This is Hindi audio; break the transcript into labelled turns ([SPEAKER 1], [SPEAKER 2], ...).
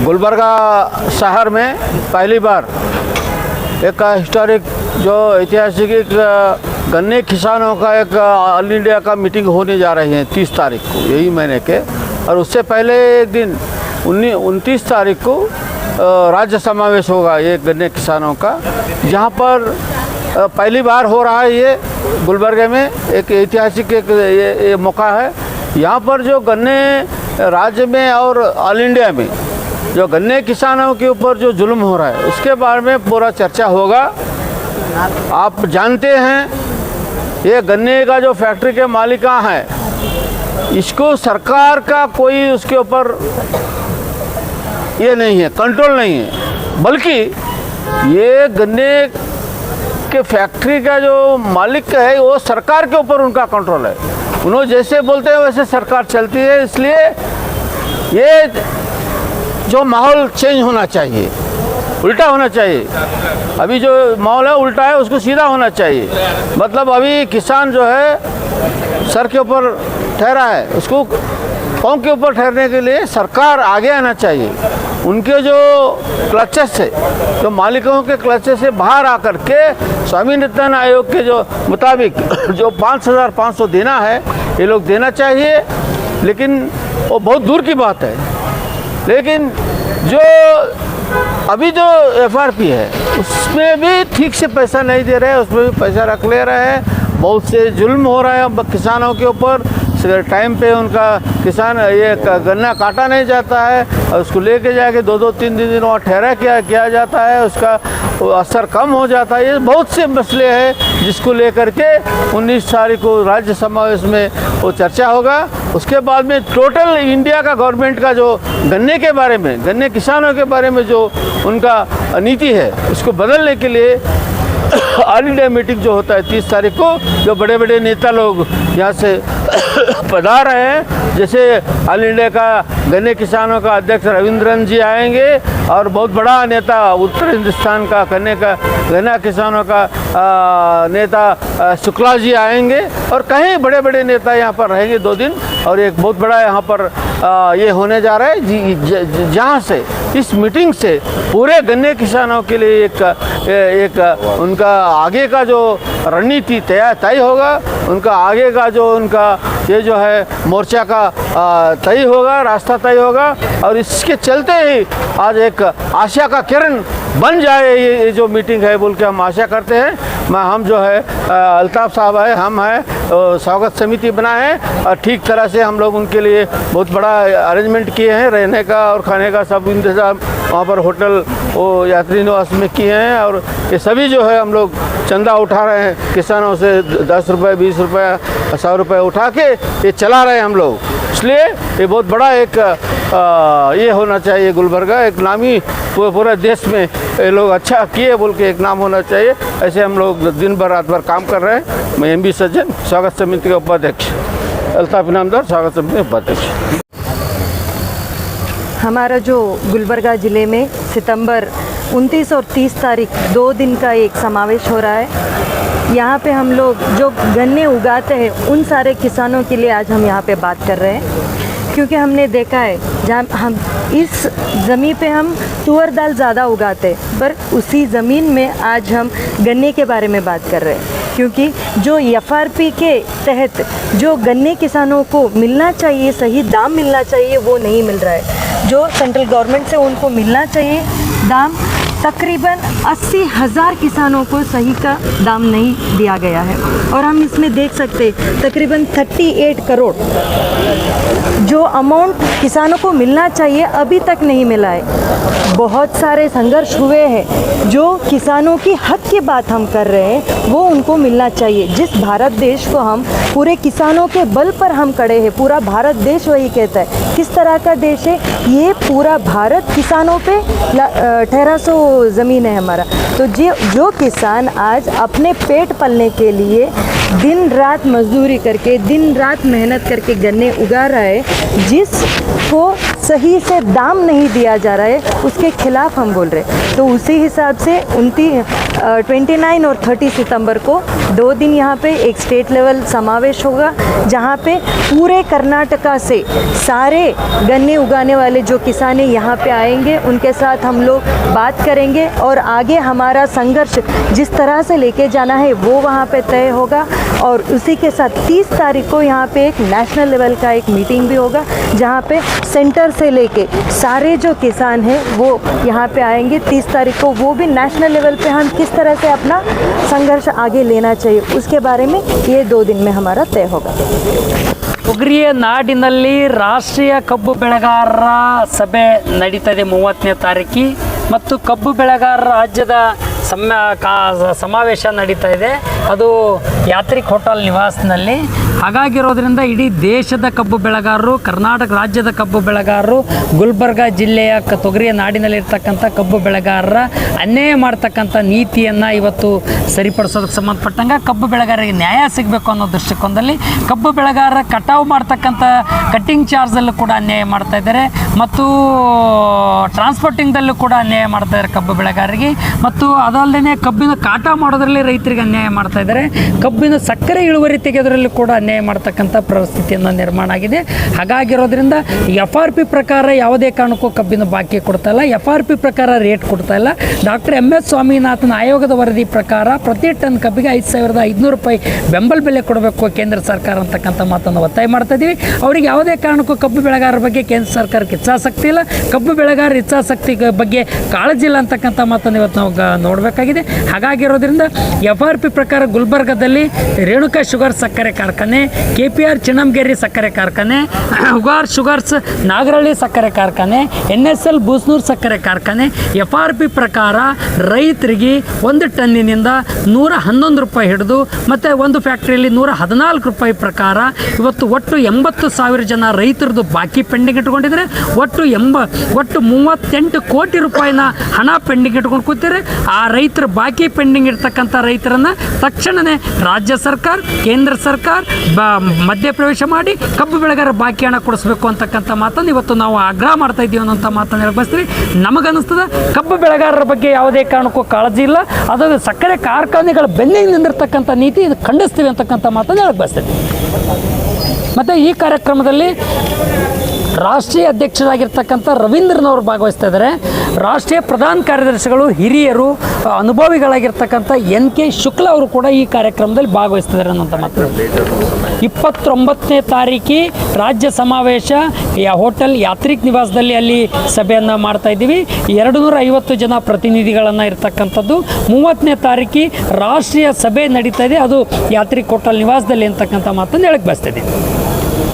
[SPEAKER 1] गुलबर्गा शहर में पहली बार एक हिस्टोरिक जो ऐतिहासिक एक गन्ने किसानों का एक ऑल इंडिया का मीटिंग होने जा रही है 30 तारीख को, यही महीने के। और उससे पहले एक दिन 29 तारीख को राज्य समावेश होगा ये गन्ने किसानों का, जहाँ पर पहली बार हो रहा है ये गुलबर्गा में। एक ऐतिहासिक एक ये मौका है। यहाँ पर जो गन्ने राज्य में और ऑल इंडिया में जो गन्ने किसानों के ऊपर जो जुल्म हो रहा है उसके बारे में पूरा चर्चा होगा। आप जानते हैं ये गन्ने का जो फैक्ट्री के मालिका हैं, इसको सरकार का कोई उसके ऊपर ये नहीं है, कंट्रोल नहीं है, बल्कि ये गन्ने के फैक्ट्री का जो मालिक है वो सरकार के ऊपर उनका कंट्रोल है। उन्होंने जैसे बोलते हैं वैसे सरकार चलती है। इसलिए ये जो माहौल चेंज होना चाहिए, उल्टा होना चाहिए। अभी जो माहौल है उल्टा है, उसको सीधा होना चाहिए। मतलब अभी किसान जो है सर के ऊपर ठहरा है, उसको पाँव के ऊपर ठहरने के लिए सरकार आगे आना चाहिए। उनके जो क्लचेस से, जो मालिकों के क्लचेस से बाहर आकर के स्वामीनाथन आयोग के जो मुताबिक जो 5,500 देना है ये लोग देना चाहिए। लेकिन वो बहुत दूर की बात है। लेकिन जो अभी जो FRP है उसमें भी ठीक से पैसा नहीं दे रहे हैं, उसमें भी पैसा रख ले रहे हैं। बहुत से जुल्म हो रहा है किसानों के ऊपर। टाइम पे उनका किसान ये गन्ना काटा नहीं जाता है और उसको लेके जाके 2-3 दिन वहाँ ठहरा किया जाता है, उसका असर कम हो जाता है। ये बहुत से मसले हैं जिसको लेकर के 19 तारीख को राज्य समावेश में वो चर्चा होगा। उसके बाद में टोटल इंडिया का गवर्नमेंट का जो गन्ने के बारे में, गन्ने किसानों के बारे में जो उनका नीति है उसको बदलने के लिए ऑल इंडिया मीटिंग जो होता है 30 तारीख को, जो बड़े बड़े नेता लोग यहाँ से पधार रहे हैं। जैसे ऑल इंडिया का गन्ने किसानों का अध्यक्ष रविंद्रन जी आएंगे और बहुत बड़ा नेता उत्तर हिंदुस्तान का गन्ना किसानों का नेता शुक्ला जी आएंगे और कई बड़े बड़े नेता यहाँ पर रहेंगे 2 दिन। और एक बहुत बड़ा यहाँ पर ये होने जा रहा है जहाँ से इस मीटिंग से पूरे गन्ने किसानों के लिए एक उनका आगे का जो रणनीति तय होगा, उनका आगे का जो उनका ये जो है मोर्चा का तय होगा, रास्ता तय होगा। और इसके चलते ही आज एक आशा का किरण बन जाए ये जो मीटिंग है बोल के हम आशा करते हैं। हम जो है अल्ताफ साहब है, हम हैं, स्वागत समिति बना है और ठीक तरह से हम लोग उनके लिए बहुत बड़ा अरेंजमेंट किए हैं, रहने का और खाने का सब इंतज़ाम वहाँ पर होटल वो यात्री निवास में किए हैं। और ये सभी जो है हम लोग चंदा उठा रहे हैं किसानों से, 10 रुपये 20 रुपये 100 रुपये उठा के ये चला रहे हैं हम लोग। इसलिए ये बहुत बड़ा एक ये होना चाहिए गुलबर्गा, एक नामी पूरे देश में ये लोग अच्छा किए बोल के एक नाम होना चाहिए। ऐसे हम लोग दिन भर रात भर काम कर रहे हैं। मैं MB सज्जन, स्वागत समिति का उपाध्यक्ष, अल्ताफ इनामदार, स्वागत समिति का उपाध्यक्ष।
[SPEAKER 2] हमारा जो गुलबर्गा ज़िले में सितंबर 29 और 30 तारीख 2 दिन का एक समावेश हो रहा है। यहाँ पे हम लोग जो गन्ने उगाते हैं उन सारे किसानों के लिए आज हम यहाँ पे बात कर रहे हैं, क्योंकि हमने देखा है जहाँ हम इस ज़मीन पे हम तुअर दाल ज़्यादा उगाते हैं, पर उसी ज़मीन में आज हम गन्ने के बारे में बात कर रहे हैं। क्योंकि जो FRP के तहत जो गन्ने किसानों को मिलना चाहिए, सही दाम मिलना चाहिए, वो नहीं मिल रहा है। जो सेंट्रल गवर्नमेंट से उनको मिलना चाहिए दाम, तकरीबन 80,000 किसानों को सही का दाम नहीं दिया गया है। और हम इसमें देख सकते तकरीबन 38 करोड़ जो अमाउंट किसानों को मिलना चाहिए अभी तक नहीं मिला है। बहुत सारे संघर्ष हुए हैं। जो किसानों की हक की बात हम कर रहे हैं वो उनको मिलना चाहिए। जिस भारत देश को हम पूरे किसानों के बल पर हम खड़े हैं, पूरा भारत देश वही कहता है। किस तरह का देश है ये? पूरा भारत किसानों पे ठहरा सो ज़मीन है हमारा। तो जो किसान आज अपने पेट पालने के लिए दिन रात मजदूरी करके, दिन रात मेहनत करके गन्ने उगा रहा है, जिसको सही से दाम नहीं दिया जा रहा है, उसके खिलाफ हम बोल रहे हैं। तो उसी हिसाब से 29 और 30 सितंबर को 2 दिन यहाँ पे एक स्टेट लेवल समावेश होगा, जहाँ पे पूरे कर्नाटका से सारे गन्ने उगाने वाले जो किसान हैं यहाँ पे आएंगे, उनके साथ हम लोग बात करेंगे और आगे हमारा संघर्ष जिस तरह से लेके जाना है वो वहाँ पे तय होगा। और उसी के साथ 30 तारीख को यहाँ पे एक नेशनल लेवल का एक मीटिंग भी होगा, जहाँ पे सेंटर से लेके सारे जो किसान हैं वो यहाँ पे आएंगे 30 तारीख को। वो भी नेशनल लेवल पे हम किस तरह से अपना संघर्ष आगे लेना चाहिए उसके बारे में ये 2 दिन में हमारा तय होगा।
[SPEAKER 3] ತೊಗರಿಯ ನಾಡಿನಲ್ಲಿ ರಾಷ್ಟ್ರೀಯ ಕಬ್ಬು ಬೆಳೆಗಾರರ ಸಭೆ ನಡೀತಾ ಇದೆ 30ನೇ ತಾರೀಕು ಮತ್ತು ಕಬ್ಬು ಬೆಳೆಗಾರರ ರಾಜ್ಯದ ಸಮಾವೇಶ ನಡೀತಾ ಇದೆ, ಅದು ಯಾತ್ರಿಕ್ ಹೋಟೆಲ್ ನಿವಾಸನಲ್ಲಿ. ಹಾಗಾಗಿರೋದ್ರಿಂದ ಇಡೀ ದೇಶದ ಕಬ್ಬು ಬೆಳೆಗಾರರು, ಕರ್ನಾಟಕ ರಾಜ್ಯದ ಕಬ್ಬು ಬೆಳೆಗಾರರು, ಗುಲ್ಬರ್ಗ ಜಿಲ್ಲೆಯ ತೊಗರಿಯ ನಾಡಿನಲ್ಲಿರ್ತಕ್ಕಂಥ ಕಬ್ಬು ಬೆಳೆಗಾರರ ಅನ್ಯಾಯ ಮಾಡ್ತಕ್ಕಂಥ ನೀತಿಯನ್ನು ಇವತ್ತು ಸರಿಪಡಿಸೋದಕ್ಕೆ ಸಂಬಂಧಪಟ್ಟಂಗೆ ಕಬ್ಬು ಬೆಳೆಗಾರರಿಗೆ ನ್ಯಾಯ ಸಿಗಬೇಕು ಅನ್ನೋ ದೃಷ್ಟಿಕೋನದಲ್ಲಿ ಕಬ್ಬು ಬೆಳೆಗಾರರ ಕಟಾವು ಮಾಡ್ತಕ್ಕಂಥ ಕಟ್ಟಿಂಗ್ ಚಾರ್ಜಲ್ಲೂ ಕೂಡ ಅನ್ಯಾಯ ಮಾಡ್ತಾ ಇದ್ದಾರೆ ಮತ್ತು ಟ್ರಾನ್ಸ್ಪೋರ್ಟಿಂಗ್ದಲ್ಲೂ ಕೂಡ ಅನ್ಯಾಯ ಮಾಡ್ತಾ ಇದ್ದಾರೆ ಕಬ್ಬು ಬೆಳೆಗಾರರಿಗೆ. ಮತ್ತು ಅದಲ್ಲದೆ ಕಬ್ಬಿನ ಕಾಟ ಮಾಡೋದ್ರಲ್ಲಿ ರೈತರಿಗೆ ಅನ್ಯಾಯ ಮಾಡ್ತಾ ಇದ್ದಾರೆ. ಕಬ್ಬಿನ ಸಕ್ಕರೆ ಇಳುವರಿ ತೆಗೆಯೋದ್ರಲ್ಲಿ ಕೂಡ ಅನ್ಯಾಯ ಮಾಡ್ತಕ್ಕಂಥ ಪರಿಸ್ಥಿತಿಯನ್ನು ನಿರ್ಮಾಣ ಆಗಿದೆ. ಹಾಗಾಗಿರೋದ್ರಿಂದ FRP ಪ್ರಕಾರ ಯಾವುದೇ ಕಾರಣಕ್ಕೂ ಕಬ್ಬಿನ ಬಾಕಿ ಕೊಡ್ತಾ ಇಲ್ಲ, FRP ಪ್ರಕಾರ ರೇಟ್ ಕೊಡ್ತಾ ಇಲ್ಲ. ಡಾಕ್ಟರ್ MS ಸ್ವಾಮಿನಾಥನ್ ಆಯೋಗದ ವರದಿ ಪ್ರಕಾರ ಪ್ರತಿ ಟನ್ ಕಬ್ಬಿಗೆ 5,500 ರೂಪಾಯಿ ಬೆಂಬಲ ಬೆಲೆ ಕೊಡಬೇಕು ಕೇಂದ್ರ ಸರ್ಕಾರ ಅಂತಕ್ಕಂಥ ಮಾತನ್ನು ಒತ್ತಾಯ ಮಾಡ್ತಾ ಇದ್ದೀವಿ. ಅವರಿಗೆ ಯಾವುದೇ ಕಾರಣಕ್ಕೂ ಕಬ್ಬು ಬೆಳೆಗಾರರ ಬಗ್ಗೆ ಕೇಂದ್ರ ಸರ್ಕಾರಕ್ಕೆ ಇಚ್ಛಾಸಕ್ತಿ ಇಲ್ಲ, ಕಬ್ಬು ಬೆಳೆಗಾರರ ಇಚ್ಛಾಸಕ್ತಿ ಬಗ್ಗೆ ಕಾಳಜಿ ಇಲ್ಲ ಅಂತಕ್ಕಂಥ ಮಾತನ್ನು ಇವತ್ತು ನಾವು ನೋಡಬೇಕಾಗಿದೆ. ಹಾಗಾಗಿರೋದ್ರಿಂದ FRP ಪ್ರಕಾರ ಗುಲ್ಬರ್ಗದಲ್ಲಿ ರೇಣುಕಾ ಶುಗರ್ ಸಕ್ಕರೆ ಕಾರ್ಖಾನೆ, KPR ಚಿನ್ನಂಗೇರಿ ಸಕ್ಕರೆ ಕಾರ್ಖಾನೆ, ಉಗಾರ್ ಶುಗರ್ಸ್ ನಾಗರಳ್ಳಿ ಸಕ್ಕರೆ ಕಾರ್ಖಾನೆ, NSL ಬೂಸ್ನೂರು ಸಕ್ಕರೆ ಕಾರ್ಖಾನೆ FRP ಪ್ರಕಾರ ರೈತರಿಗೆ 1 ಟನ್ನಿನಿಂದ 111 ರೂಪಾಯಿ ಹಿಡಿದು ಮತ್ತು ಒಂದು ಫ್ಯಾಕ್ಟ್ರಿಯಲ್ಲಿ 114 ರೂಪಾಯಿ ಪ್ರಕಾರ ಇವತ್ತು ಒಟ್ಟು 80,000 ಜನ ರೈತರದ್ದು ಬಾಕಿ ಪೆಂಡಿಂಗ್ ಇಟ್ಕೊಂಡಿದ್ದಾರೆ. ಒಟ್ಟು 38 ಕೋಟಿ ರೂಪಾಯಿನ ಹಣ ಪೆಂಡಿಂಗ್ ಇಟ್ಕೊಂಡು ಕೂತಿದ್ದಾರೆ. ಆ ರೈತರ ಬಾಕಿ ಪೆಂಡಿಂಗ್ ಇರ್ತಕ್ಕಂಥ ರೈತರನ್ನು ತಕ್ಷಣವೇ ರಾಜ್ಯ ಸರ್ಕಾರ, ಕೇಂದ್ರ ಸರ್ಕಾರ ಮಧ್ಯಪ್ರವೇಶ ಮಾಡಿ ಕಬ್ಬು ಬೆಳೆಗಾರ ಬಾಕಿ ಹಣ ಕೊಡಿಸ್ಬೇಕು ಅಂತಕ್ಕಂಥ ಮಾತನ್ನು ಇವತ್ತು ನಾವು ಆಗ್ರಹ ಮಾಡ್ತಾ ಇದ್ದೀವಿ ಅನ್ನೋಂಥ ಮಾತನ್ನು ಹೇಳಿ ಬಯಸ್ತೀವಿ. ನಮಗನ್ನಿಸ್ತದೆ ಕಬ್ಬು ಬೆಳೆಗಾರರ ಬಗ್ಗೆ ಯಾವುದೇ ಕಾರಣಕ್ಕೂ ಕಾಳಜಿ ಇಲ್ಲ, ಅದು ಸಕ್ಕರೆ ಕಾರ್ಖಾನೆಗಳ ಬೆನ್ನಿಗೆ ನಿಂದಿರ್ತಕ್ಕಂಥ ನೀತಿ ಇದು ಖಂಡಿಸ್ತೀವಿ ಅಂತಕ್ಕಂಥ ಮಾತನ್ನು ಹೇಳಕ್ಕೆ ಬಯಸ್ತೀವಿ. ಮತ್ತು ಈ ಕಾರ್ಯಕ್ರಮದಲ್ಲಿ ರಾಷ್ಟ್ರೀಯ ಅಧ್ಯಕ್ಷರಾಗಿರ್ತಕ್ಕಂಥ ರವೀಂದ್ರನವರು ಭಾಗವಹಿಸ್ತಾ ಇದ್ದಾರೆ. ರಾಷ್ಟ್ರೀಯ ಪ್ರಧಾನ ಕಾರ್ಯದರ್ಶಿಗಳು ಹಿರಿಯರು ಅನುಭವಿಗಳಾಗಿರ್ತಕ್ಕಂಥ NK ಶುಕ್ಲಾ ಅವರು ಕೂಡ ಈ ಕಾರ್ಯಕ್ರಮದಲ್ಲಿ ಭಾಗವಹಿಸ್ತಿದ್ದಾರೆ ಅನ್ನೋಂಥ ಮಾತು. 29ನೇ ತಾರೀಕು ರಾಜ್ಯ ಸಮಾವೇಶ ಹೋಟೆಲ್ ಯಾತ್ರಿಕ್ ನಿವಾಸದಲ್ಲಿ ಅಲ್ಲಿ ಸಭೆಯನ್ನು ಮಾಡ್ತಾ ಇದ್ದೀವಿ. 250 ಜನ ಪ್ರತಿನಿಧಿಗಳನ್ನು ಇರ್ತಕ್ಕಂಥದ್ದು. 30ನೇ ತಾರೀಕು ರಾಷ್ಟ್ರೀಯ ಸಭೆ ನಡೀತಾ ಇದೆ, ಅದು ಯಾತ್ರಿಕ್ ಹೋಟೆಲ್ ನಿವಾಸದಲ್ಲಿ ಅಂತಕ್ಕಂಥ ಮಾತನ್ನು ಹೇಳಕ್ಕೆ ಬಯಸ್ತಿದ್ದೀವಿ.